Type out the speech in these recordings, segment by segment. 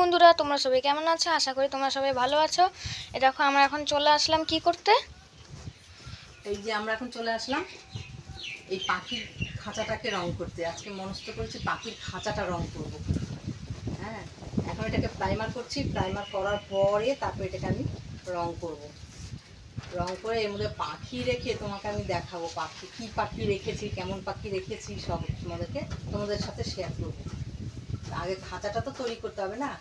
বন্ধুরা, তোমরা সবাই কেমন আছো? আশা করি তোমরা সবাই ভালো আছো। দেখো আমরা এখন চলে আসলাম কি করতে। এই যে আমরা এখন চলে আসলাম এই পাখির খাঁচাটাকে রং করতে। আজকে মনস্থ করেছি পাখির খাঁচাটা রং করব। হ্যাঁ, এখন এটাকে প্রাইমার করছি। প্রাইমার করার পরে তারপর এটাকে আমি রং করব। রং করে এর মধ্যে পাখি রেখে তোমাকে আমি দেখাবো পাখি কী পাখি রেখেছি, কেমন পাখি রেখেছি সব তোমাদের সাথে শেয়ার করবো। আগে খাঁচাটা তো তৈরি করতে হবে না,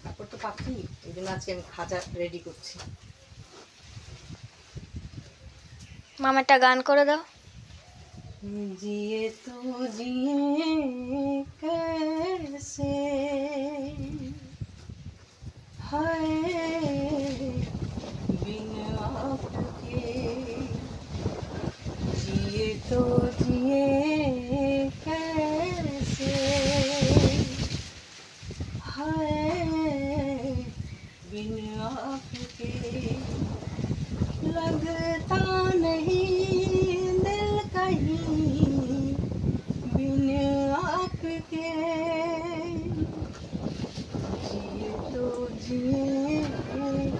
তারপর তো পাখি। এই জন্য আজকে আমি খাঁচা রেডি করছি। মামা একটা গান করে দাও। जिए तो जिए कैसे हाय बिन आपके, जिए तो जिए कैसे हाय बिन आपके, लगता नहीं दिल कहीं बिन आपके, जिए तो जिए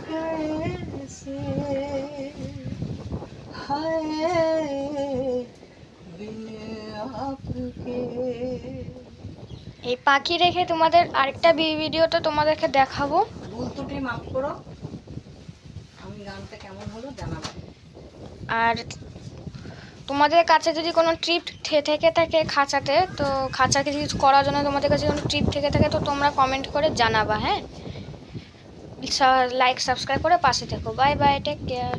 कैसे हाय बिन आपके। এই পাখি রেখে তোমাদের আরেকটা ভিডিওটা তোমাদেরকে দেখাবো। ভুল ত্রুটি মাফ করো, আমি গানটা কেমন হলো জানাবো। আর তোমাদের কাছে যদি কোনো ট্রিপ থেকে থাকে খাঁচাতে, তো খাঁচাকে কিছু করার জন্য তোমাদের কাছে কোনো ট্রিপ থেকে থাকে তো তোমরা কমেন্ট করে জানাবা। হ্যাঁ, লাইক সাবস্ক্রাইব করে পাশে থেকো। Bye bye, take care.